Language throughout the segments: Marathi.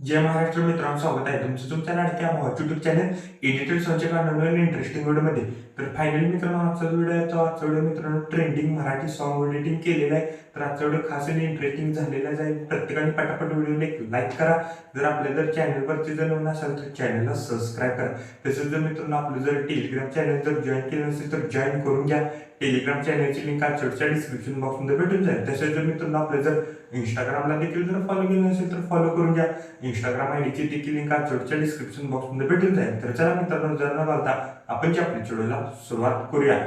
जय महाराष्ट्र मित्रांनो, स्वागत आहे तुमचं तुमच्या लाडक्या भावाचं यूट्यूब चॅनल एडिटर संचय नवीन इंटरेस्टिंग व्हिडिओमध्ये. तर फायनली मित्रांनो, आजचा व्हिडिओ आहे तो आजचा व्हिडिओ मित्रांनो ट्रेंडिंग मराठी सॉन्ग एडिटिंग केलेला आहे. तर आजचा व्हिडिओ खास आणि इंटरेस्टिंग झालेला आहे. प्रत्येकाने पटापट व्हिडिओला लाईक करा. जर आपल्या जर चॅनलवरती जर नवीन असाल तर चॅनलला सबस्क्राईब करा. तसेच जर मित्रांनो आपलं जर टेलिग्राम चॅनल जर जॉईन केलं नसेल तर जॉईन करून घ्या. टेलिग्राम चॅनलची लिंक आजच्या डिस्क्रिप्शन बॉक्समध्ये भेटून जाईल. तसेच जर मित्रांनो आपलं जर इंस्टाग्रामला देखील जर फॉलो केलं नसेल तर फॉलो करून घ्या. इंस्टाग्राम आयडीची देखील लिंक आजच्या डिस्क्रिप्शन बॉक्समध्ये भेटून जाईल. तर चला मित्रांनो, जर न घालता आपण आपल्या व्हिडिओला सुरुवात करूया.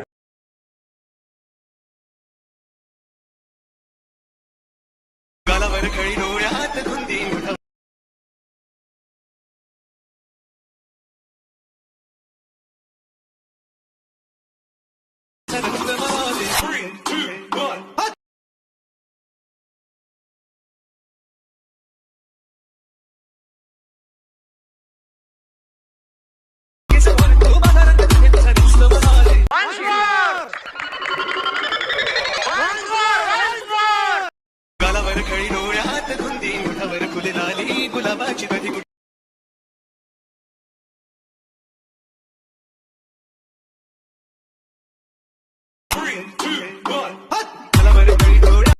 गालावर खळी डोळ्यात धुंदी उठव रंगमाले 3, 2, 1 गालावर खळी डोळ्यात धुंदी उठावर फुललाली गुलाबाची कधी गालावर खळी डोळ्यात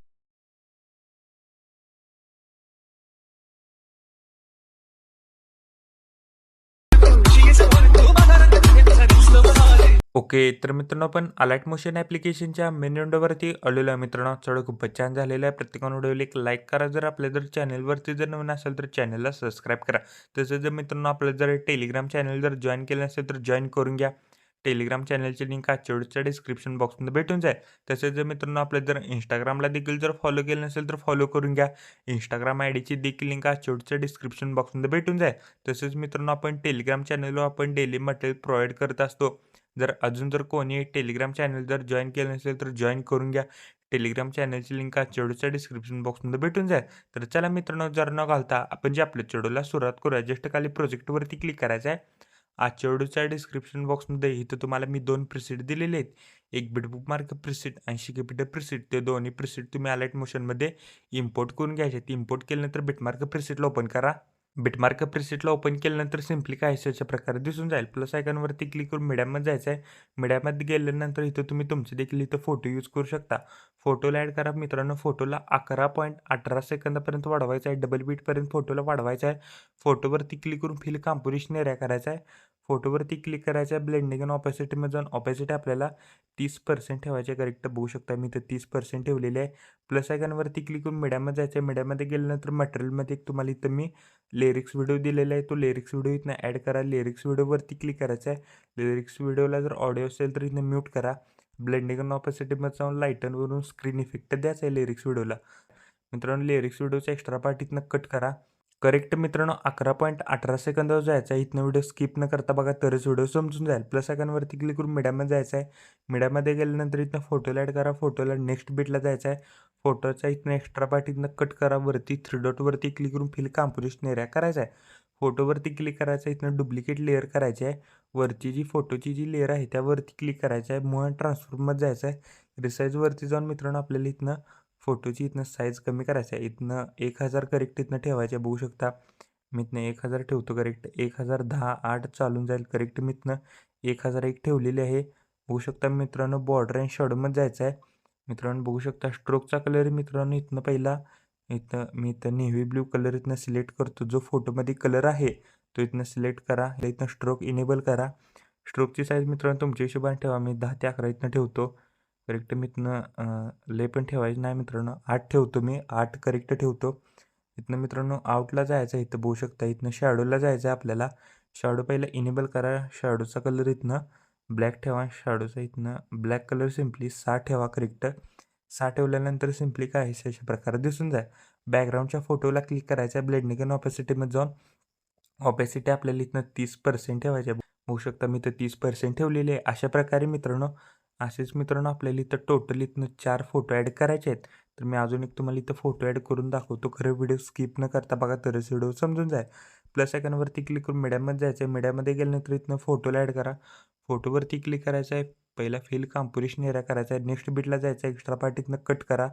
ओके, तर मित्रांनो आपण अलाइट मोशन ॲप्लिकेशनच्या मेन विंडोवरती आलेलो आहे. मित्रांनो चढ खूपच छान झालेलं आहे. प्रत्येकाने व्हिडिओला एक लाईक करा. जर आपल्या जर चॅनलवरती जर नवीन असेल तर चॅनलला सबस्क्राईब करा. तसंच जर मित्रांनो आपलं जर टेलिग्राम चॅनल जर जॉईन केलं नसेल तर जॉईन करून घ्या. टेलिग्राम चॅनलची लिंक आजच्या डिस्क्रिप्शन बॉक्समध्ये भेटून जाईल. तसेच जर मित्रांनो आपल्या जर इंस्टाग्रामला देखील जर फॉलो केलं नसेल तर फॉलो करून घ्या. इंस्टाग्राम आयडीची देखील लिंक आजच्या डिस्क्रिप्शन बॉक्समध्ये भेटून जाईल. तसेच मित्रांनो आपण टेलिग्राम चॅनलवर आपण डेली मटेरियल प्रोव्हाइड करत असतो. जर अजून जर कोणी टेलिग्राम चॅनल जर जॉईन केलं नसेल तर जॉईन करून घ्या. टेलिग्राम चॅनलची लिंक आजच्या डिस्क्रिप्शन बॉक्समध्ये भेटून जाईल. तर चला मित्रांनो, जर न घालता आपण जे आपल्या व्हिडिओला सुरुवात करूया. जस्ट खाली प्रोजेक्टवरती क्लिक करायचं आहे. आजच्या व्हिडिओच्या डिस्क्रिप्शन बॉक्समध्ये इथं तुम्हाला मी 2 प्रिसेट दिलेले आहेत. एक बिटबुकमार्क प्रिसेट आणि शिकेपीटर प्रिसेट. ते दोन्ही प्रिसेट तुम्ही अलाइट मोशनमध्ये इम्पोर्ट करून घ्यायचे. इम्पोर्ट केल्यानंतर बिटमार्क प्रिसेटला ओपन करा. बिटमार्क प्रिसेटला ओपन केल्यानंतर सिम्पली काय अशा प्रकारे दिसून जाईल. प्लस आयकॉनवरती क्लिक करून मीडियामध्ये जायचं आहे. मीडियामध्ये गेल्यानंतर इथं तुम्ही तुमचे देखील इथं फोटो यूज करू शकता. फोटोला ॲड करा. मित्रांनो फोटोला 11.18 सेकंदापर्यंत वाढवायचा आहे. डबल बीटपर्यंत फोटोला वाढवायचा आहे. फोटोवरती क्लिक करून फिल कॉम्पोजिशन एरिया करायचा आहे. फोटोवरती क्लिक करायचं आहे. ब्लेंडिंग आणि ऑपॅसिटीमध्ये जाऊन ऑपॅसिटी आपल्याला 30% ठेवायचे आहे. करेक्ट बघू शकता मी इथं 30% ठेवलेले आहे. प्लस आयकॉनवरती क्लिक करून मीडियामध्ये जायचं आहे. मीडियामध्ये गेल्यानंतर मटेरियलमध्ये एक तुम्हाला इथं मी लिरिक्स व्हिडिओ दिलेला आहे. तो लिरिक्स व्हिडिओ इथनं ॲड करा. लिरिक्स व्हिडिओवरती क्लिक करायचं आहे. लिरिक्स व्हिडिओला जर ऑडिओ असेल तर इथनं म्यूट करा. ब्लेंडिंग आणि ऑपॅसिटीमध्ये जाऊन लाईटनवरून स्क्रीन इफेक्ट द्यायचा आहे लिरिक्स व्हिडिओला. मित्रांनो लिरिक्स व्हिडिओचा एक्स्ट्रा पार्ट इथनं कट करा. करेक्ट मित्रांनो 11.18 सेकंदावर जायचं आहे. इथनं व्हिडिओ स्किप न करता बघा तरच व्हिडिओ समजून जाईल. प्लस आयकॉनवरती क्लिक करून मीडियामध्ये जायचं आहे. मीडियामध्ये गेल्यानंतर इथनं फोटोला ॲड करा. फोटोला नेक्स्ट बीटला जायचं आहे. फोटोचा इथनं एक्स्ट्रा पार्ट इथनं कट करा. वरती 3 डॉटवरती क्लिक करून फिल कॉम्पोजिशन एरिया करायचा आहे. फोटोवरती क्लिक करायचं आहे. इथनं डुप्लिकेट लेअर करायची आहे. वरची जी फोटोची जी लेअर आहे त्यावरती क्लिक करायचं आहे. मूव्ह अँड ट्रान्सफॉर्ममध्ये जायचं आहे. रिसाईजवरती जाऊन मित्रांनो आपल्याला इथनं फोटोची इथनं साईज कमी करायची आहे. इथनं 1000 करेक्ट इथनं ठेवायचे बघू शकता. मी इथनं 1000 ठेवतो करेक्ट. 1010 8 चालून जाईल करेक्ट. मी इथनं 1001 ठेवलेली आहे. बघू शकता मित्रांनो बॉर्डर अँड शॅडोमध्ये जायचं आहे. मित्रांनो बघू शकता स्ट्रोकचा कलर मित्रांनो इथनं पहिला मी इथं नेव्ही ब्ल्यू कलर इथनं सिलेक्ट करतो. जो फोटोमध्ये कलर आहे तो इथनं सिलेक्ट करा. इथनं स्ट्रोक इनेबल करा. स्ट्रोकची साईज मित्रांनो तुमच्या हिशोबाने ठेवा. मी 10 ते 11 इथनं ठेवतो. करेक्ट मी इथनं लय पण ठेवायचं नाही मित्रांनो. 8 ठेवतो मी. 8 करेक्ट ठेवतो. इथनं मित्रांनो आउटला जायचं आहे. इथं बघू शकता इथनं शॅडोला जायचं आहे आपल्याला. शॅडो पहिला इनेबल करा. शॅडोचा कलर इथनं ब्लॅक ठेवा. शॅडोचा इथनं ब्लॅक कलर सिम्पली 6 ठेवा करेक्ट. 6 ठेवल्यानंतर सिम्पली काय आहे अशा प्रकारे दिसून जाईल. बॅकग्राऊंडच्या फोटोला क्लिक करायचं आहे. ब्लेंडिंग आणि ऑपॅसिटीमध्ये जाऊन ऑपॅसिटी आपल्याला इथनं 30% ठेवायची आहे. बघू शकता मी इथं 30% ठेवलेली आहे. अशा प्रकारे मित्रांनो असेच मित्रांनो आपल्याला इथं टोटल इथनं 4 फोटो ॲड करायचे आहेत. तर मी अजून एक तुम्हाला इथं फोटो ॲड करून दाखवतो. खरं व्हिडिओ स्किप न करता बघा तरच व्हिडिओ समजून जाईल. प्लस आयकॉनवरती क्लिक करून मीडियामध्ये जायचं आहे. मीडियामध्ये गेल्यानंतर इथनं फोटोला ॲड करा. फोटोवरती क्लिक करायचं आहे. पहिला फिल कॉम्पोजिशन एरिया करायचा आहे. नेक्स्ट बीटला जायचं आहे. एक्स्ट्रा पार्ट इथनं कट करा.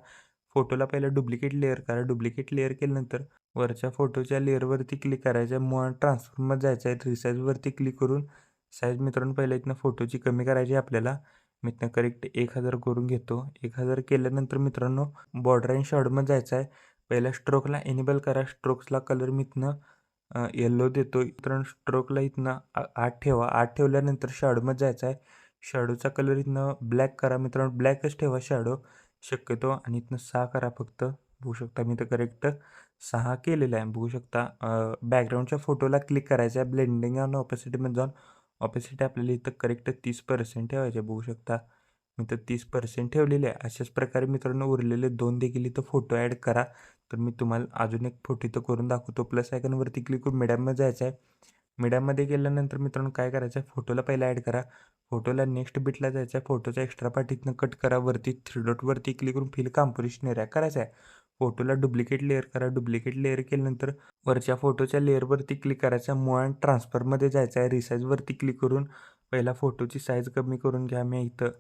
फोटोला पहिला डुप्लिकेट लेयर करा. डुप्लिकेट लेयर केल्यानंतर वरच्या फोटोच्या लेयरवरती क्लिक करायचं आहे. मूव अँड ट्रान्सफॉर्ममध्ये जायचं आहे. रिसाईजवरती क्लिक करून साईज मित्रांनो पहिला इथनं फोटोची कमी करायची आहे आपल्याला. मी इथनं करेक्ट 1000 करून घेतो. 1000 केल्यानंतर मित्रांनो बॉर्डर अँड शॅडोमध्ये जायचं आहे. पहिल्या स्ट्रोकला इनेबल करा. स्ट्रोक्सला कलर मी इथनं येलो देतो. मित्रांनो स्ट्रोकला इथनं 8 ठेवा. 8 ठेवल्यानंतर शॅडोमध्ये जायचं आहे. शॅडोचा कलर इथनं ब्लॅक करा. मित्रांनो ब्लॅकच ठेवा शॅडो शक्यतो आणि इथनं 6 करा फक्त. बघू शकता मी तर करेक्ट 6 केलेलं आहे. बघू शकता बॅकग्राऊंडच्या फोटोला क्लिक करायचं आहे. ब्लेंडिंग आणि ऑपेसिटीमध्ये जाऊन ऑपेसिटी आपल्याला इथं करेक्ट 30% ठेवायचे आहे. बघू शकता मी तर 30% ठेवलेले आहे. अशाच प्रकारे मित्रांनो उरलेले 2 देखील इथं फोटो ॲड करा. तर मी तुम्हाला अजून एक फोटो इथं करून दाखवतो. प्लस आयकॉनवरती क्लिक करून मीडियामध्ये जायचं आहे. मीडियामध्ये गेल्यानंतर मित्रांनो काय करायचं आहे, फोटोला पहिला ॲड करा. फोटोला नेक्स्ट बिटला जायचं आहे. फोटोचा एक्स्ट्रा पार्ट इथनं कट करा. वरती 3 डॉटवरती क्लिक करून फिल कॉम्पोजिशन एरिया करायचा आहे. फोटोला डुप्लिकेट लेयर करा. डुप्लिकेट लेयर केल्यानंतर वरच्या फोटोच्या लेयरवरती क्लिक करायचं आहे. मूव अँड ट्रान्सफरमध्ये जायचं आहे. रिसाईजवरती क्लिक करून पहिला फोटोची साईज कमी करून घ्या. मी इथं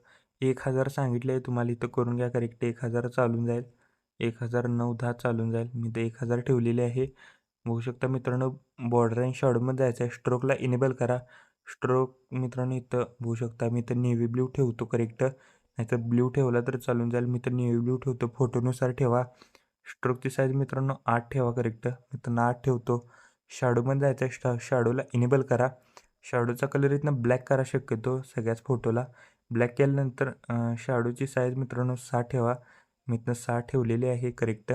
1000 सांगितले आहे. तुम्हाला इथं करून घ्या करेक्ट 1000 चालून जाईल. 1000 9 10 चालून जाईल. मी इथं 1000 ठेवलेले आहे. बघू शकता मित्रांनो बॉर्डर अँड शॅडोमध्ये जायचं आहे. स्ट्रोकला इनेबल करा. स्ट्रोक मित्रांनो इथं बघू शकता मी इथं नेव्ही ब्ल्यू ठेवतो करेक्ट. नाहीतर ब्ल्यू ठेवला तर चालून जाईल. मी तर नेव्ही ब्ल्यू ठेवतो. फोटोनुसार ठेवा. स्ट्रोकची साईज मित्रांनो 8 ठेवा करेक्ट. मी तर 8 ठेवतो. शॅडोमध्ये जायचं आहे. शॅडोला इनेबल करा. शॅडोचा कलर इथनं ब्लॅक करा शक्यतो सगळ्याच फोटोला. ब्लॅक केल्यानंतर शॅडोची साईज मित्रांनो 6 ठेवा. मी इथनं 6 ठेवलेली आहे करेक्ट.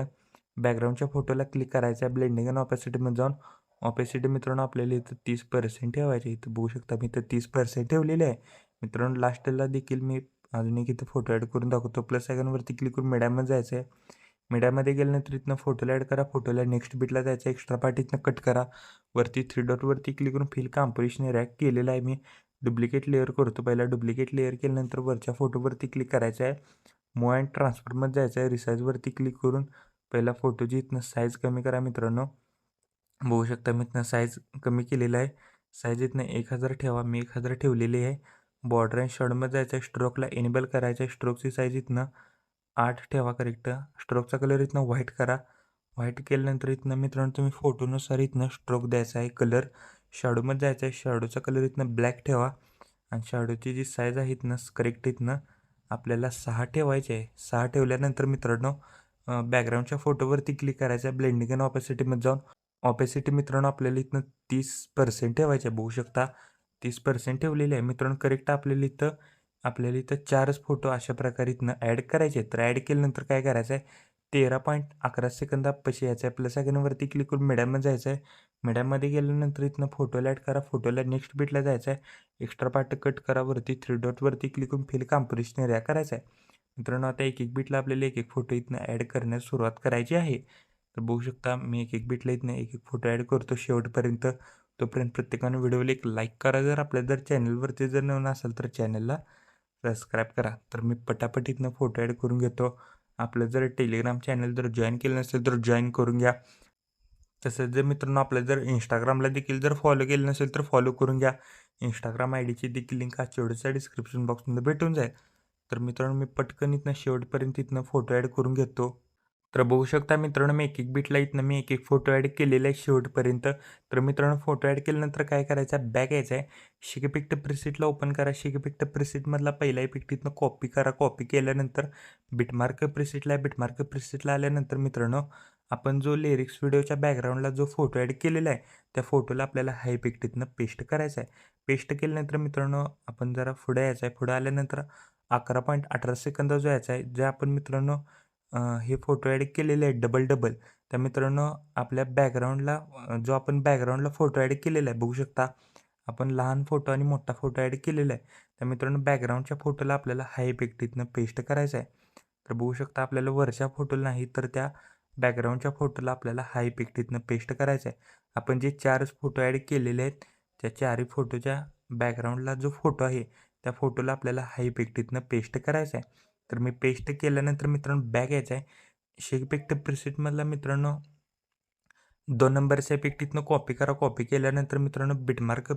बॅकग्राऊंडच्या फोटोला क्लिक करायचं आहे. ब्लेंडिंग आणि ऑपेसिटीमध्ये जाऊन ऑपेसिटी मित्रांनो आपल्याला इथं 30% ठेवायचे. इथं बघू शकता मी इथं 30% ठेवलेले आहे. मित्रांनो लास्टला देखील मी अजून एक इथं फोटो ॲड करून दाखवतो. प्लस आयकॉनवरती क्लिक करून मीडियामध्ये जायचं आहे. मीडियामध्ये गेल्यानंतर इथनं फोटोला ॲड करा. फोटोला नेक्स्ट बिटला जायचं आहे. एक्स्ट्रा पार्ट इथनं कट करा. वरती 3 डॉटवरती क्लिक करून फिल कॉम्पोजिशन एरिया केलेला आहे मी. डुप्लिकेट लेयर करतो. पहिला डुप्लिकेट लेयर केल्यानंतर वरच्या फोटोवरती क्लिक करायचं आहे. मूव अँड ट्रान्सफॉर्ममध्ये जायचं आहे. रिसाईजवरती क्लिक करून पहिला फोटोची इथनं साईज कमी करा मित्रांनो. बघू शकता मी इथनं साईज कमी केलेला आहे. साईज इथनं 1000 ठेवा. मी 1000 ठेवलेली आहे. बॉर्डर अँड शॅडोमध्ये जायचं आहे. स्ट्रोकला इनेबल करायचं आहे. स्ट्रोकची साईज इथनं 8 ठेवा करेक्ट. स्ट्रोकचा कलर इथनं व्हाईट करा. व्हाईट केल्यानंतर इथनं मित्रांनो तुम्ही फोटोनुसार इथनं स्ट्रोक द्यायचा आहे कलर. शॅडोमध्ये जायचं आहे. शॅडोचा कलर इथनं ब्लॅक ठेवा आणि शॅडोची जी साईज आहे इथनं करेक्ट इथनं आपल्याला 6 ठेवायची आहे. 6 ठेवल्यानंतर मित्रांनो बॅकग्राऊंडच्या फोटोवरती क्लिक करायचं आहे. ब्लेंडिंग आणि ऑपेसिटीमध्ये जाऊन ऑपेसिटी मित्रांनो आपल्याला इथनं 30% ठेवायचे आहे. बघू शकता 30% ठेवलेले आहे. मित्रांनो करेक्ट आपल्याला इथं 4च फोटो अशा प्रकारे इथनं ॲड करायचे आहेत. तर ॲड केल्यानंतर काय करायचं आहे 13.11 सेकंदापाशी यायचं आहे. प्लस आयकॉनवरती क्लिक करून मीडियामध्ये जायचं आहे. मीडियामध्ये गेल्यानंतर इथनं फोटोला ॲड करा. फोटोला नेक्स्ट बिटला जायचं आहे. एक्स्ट्रा पार्ट कट करा. वरती 3 डॉटवरती क्लिक करून फिल कॉम्पोजिशन एरिया करायचा आहे. मित्रांनो आता एक बिटला आपल्याला एक फोटो इथनं ॲड करण्यास सुरुवात करायची आहे. तर बघू शकता मी एक बिटला इथनं एक फोटो ॲड करतो शेवटपर्यंत. तोपर्यंत प्रत्येकानं व्हिडिओला एक लाईक करा. जर आपल्या चॅनलवरती जर नवीन असेल तर चॅनलला सबस्क्राईब करा. तर मी पटापट इथनं फोटो ॲड करून घेतो. आपलं जर टेलिग्राम चॅनल जर जॉईन केलं नसेल तर जॉईन करून घ्या. तसंच जर मित्रांनो आपल्या जर इंस्टाग्रामला देखील जर फॉलो केलं नसेल तर फॉलो करून घ्या. इंस्टाग्राम आयडीची देखील लिंक आज शेवटच्या डिस्क्रिप्शन बॉक्समध्ये भेटून जाईल. तर मित्रांनो मी पटकन इथनं शेवटपर्यंत इथनं फोटो ॲड करून घेतो. तर बघू शकता मित्रांनो मी एक बिटला इथनं मी एक फोटो ॲड केलेला आहे शेवटपर्यंत. तर मित्रांनो फोटो ॲड केल्यानंतर काय करायचं आहे बॅक यायचं आहे. शिक इफेक्ट प्रिसेटला ओपन करा. शिक इफेक्ट प्रिसेटमधला पहिला इफेक्ट इथनं कॉपी करा. कॉपी केल्यानंतर बिटमार्क प्रिसेटला आहे. बिटमार्क प्रिसेटला आल्यानंतर मित्रांनो आपण जो लिरिक्स व्हिडिओच्या बॅकग्राऊंडला जो फोटो ॲड केलेला आहे त्या फोटोला आपल्याला हा इफेक्ट इथनं पेस्ट करायचा आहे. पेस्ट केल्यानंतर मित्रांनो आपण जरा पुढे यायचं आहे. पुढे आल्यानंतर 11.18 सेकंद जो यायचा आहे जे आपण मित्रांनो हे फोटो ॲड केलेले आहेत डबल. त्या मित्रांनो आपल्या बॅकग्राऊंडला जो आपण बॅकग्राऊंडला फोटो ॲड केलेला आहे बघू शकता आपण लहान फोटो आणि मोठा फोटो ॲड केलेला आहे. त्या मित्रांनो बॅकग्राऊंडच्या फोटोला आपल्याला हा इफेक्ट इथनं पेस्ट करायचा आहे. तर बघू शकता आपल्याला वरच्या फोटोला नाही तर त्या बॅकग्राऊंडच्या फोटोला आपल्याला हा इफेक्ट इथनं पेस्ट करायचा आहे. आपण जे 4च फोटो ॲड केलेले आहेत त्या 4ही फोटोच्या बॅकग्राऊंडला जो फोटो आहे त्या फोटोला आपल्याला हा इफेक्ट इथनं पेस्ट करायचा आहे. तर मी पेस्ट केल्यानंतर मित्रांनो बॅक यायचं आहे. शेक इफेक्ट प्रिसेटमधला मित्रांनो 2 नंबरचा इफेक्ट इथनं कॉपी करा. कॉपी केल्यानंतर मित्रांनो बिटमार्क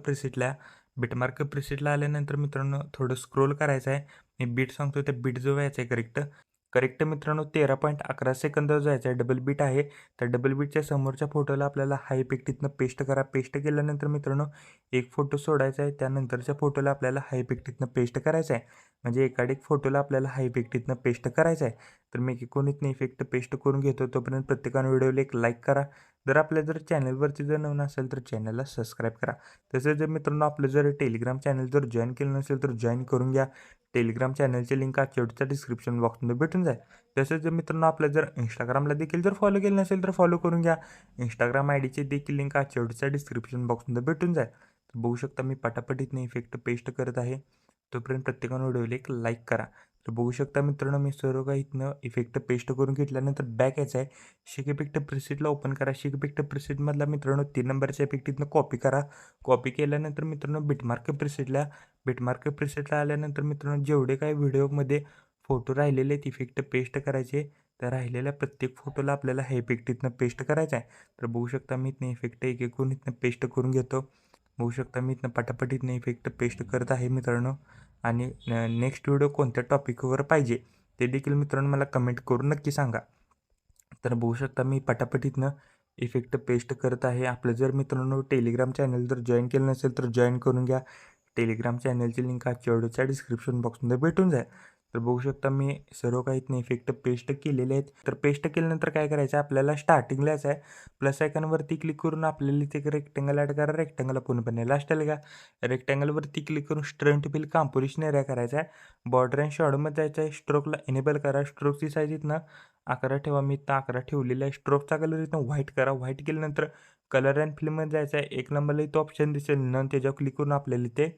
प्रिसेटला आल्यानंतर मित्रांनो थोडं स्क्रोल करायचं आहे. मी बीट सांगतो त्या बीट जो यायचं आहे करेक्ट करेक्ट मित्रांनो 13.11 सेकंदावर जायचं आहे. डबल बीट आहे. तर डबल बीटच्या समोरच्या फोटोला आपल्याला हा इफेक्ट इथनं पेस्ट करा. पेस्ट केल्यानंतर मित्रांनो एक फोटो सोडायचा आहे. त्यानंतरच्या फोटोला आपल्याला हा इफेक्ट इथनं पेस्ट करायचा आहे. म्हणजे एकाडिक फोटोला आपल्याला हा इफेक्ट इथनं पेस्ट करायचा आहे. तर मी एकूण इथनं इफेक्ट पेस्ट करून घेतो. तोपर्यंत प्रत्येकाने व्हिडिओला एक लाईक करा. जर चॅनलवरती नवीन असेल तर चॅनलला सबस्क्राईब करा. तसेच जर मित्रांनो आपलं जर टेलिग्राम चॅनल जर जॉईन केलं नसेल तर जॉईन करून घ्या. टेलिग्राम चॅनलची लिंक शेवटच्या डिस्क्रिप्शन बॉक्समध्ये भेटून जाईल. तसेच जर मित्रांनो आपल्या जर इंस्टाग्रामला देखील जर फॉलो केलं नसेल तर फॉलो करून घ्या. इंस्टाग्राम ची देखील लिंक शेवटच्या डिस्क्रिप्शन बॉक्समध्ये भेटून जाईल. तर बघू शकता मी पटापट इथनं इफेक्ट पेस्ट करत आहे. तोपर्यंत प्रत्येकानं व्हिडिओला एक लाईक करा. तर बघू शकता मित्रांनो मी सर्व काही इथनं इफेक्ट पेस्ट करून घेतल्यानंतर बॅक यायचं आहे. शेक इफेक्ट प्रिसेटला ओपन करा. शेक इफेक्ट प्रिसेटमधला मित्रांनो 3 नंबरचा इफेक्ट इथनं कॉपी करा. कॉपी केल्यानंतर मित्रांनो बिटमार्क प्रिसेटला आल्यानंतर मित्रांनो जेवढे काही व्हिडिओमध्ये फोटो राहिलेले आहेत इफेक्ट पेस्ट करायचे. तर राहिलेल्या प्रत्येक फोटोला आपल्याला हे इफेक्ट इथनं पेस्ट करायचा आहे. तर बघू शकता मी इथनं इफेक्ट एक एकूण इथनं पेस्ट करून घेतो. बघू शकता मी इथनं पटापट इथनं इफेक्ट पेस्ट करत आहे मित्रांनो. आणि नेक्स्ट व्हिडिओ कोणत्या टॉपिकवर पाहिजे ते देखील मित्रांनो मला कमेंट करून नक्की सांगा. तर बघू शकता मी पटापट इथनं इफेक्ट पेस्ट करत आहे. आपलं जर मित्रांनो टेलिग्राम चॅनल जर जॉईन केलं नसेल तर जॉईन करून घ्या. टेलिग्राम चॅनलची लिंक व्हिडिओच्या डिस्क्रिप्शन बॉक्समध्ये भेटून जाईल. तर बघू शकता मी सर्व काही इथनं इफेक्ट पेस्ट केलेले आहेत. तर पेस्ट केल्यानंतर काय करायचं आहे आपल्याला स्टार्टिंगला यायचं आहे. प्लस आयकॉनवरती क्लिक करून आपल्याला इथे एक रेक्टँगल ॲड करा. रेक्टँगल पूर्णपणे लास्टला घ्या. रेक्टँगलवरती क्लिक करून स्ट्रेंथ फिल कॉम्पोजिशन एरिया करायचा आहे. बॉर्डर अँड शॅडोमध्ये जायचं आहे. स्ट्रोकला एनेबल करा. स्ट्रोकची साईज इथनं 11 ठेवा. मी इथं 11 ठेवलेला आहे. स्ट्रोकचा कलर इथं व्हाईट करा. व्हाईट केल्यानंतर कलर अँड फिलमध्ये जायचं आहे. एक नंबरला इथं ऑप्शन दिसेल नन, त्याच्यावर क्लिक करून आपल्याला इथे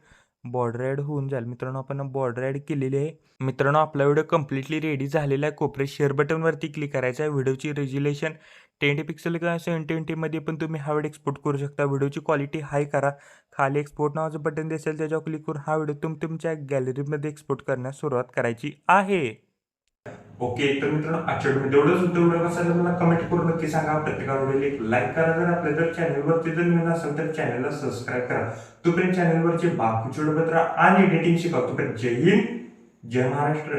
बॉर्डर ॲड होऊन जाईल. मित्रांनो आपण बॉर्डर ॲड केलेली आहे. मित्रांनो आपला व्हिडिओ कम्प्लिटली रेडी झालेला आहे. कोपऱ्यात शेअर बटनवरती क्लिक करायचं आहे. व्हिडिओची रेझोल्युशन 10 पिक्सल किंवा 720मध्ये पण तुम्ही हा व्हिडिओ एक्सपोर्ट करू शकता. व्हिडिओची क्वालिटी हाय करा. खाली एक्सपोर्ट नावाचं बटन दिसेल त्याच्यावर क्लिक करून हा व्हिडिओ तुमच्या गॅलरीमध्ये एक्सपोर्ट करण्यास सुरुवात करायची आहे. ओके तर मित्रांनो आजच्या व्हिडिओ एवढंच होतं. व्हिडिओ कसा झाला मला कमेंट करून नक्की सांगा. प्रत्येकाला व्हिडिओला एक लाईक करा. जर आपल्या जर चॅनलवरती जर नवीन असेल तर चॅनलला सबस्क्राईब करा. तोपर्यंत चॅनलवरचे बाकीचे व्हिडिओ आणि एडिटिंग शिका. तोपर्यंत जय हिंद, जय महाराष्ट्र.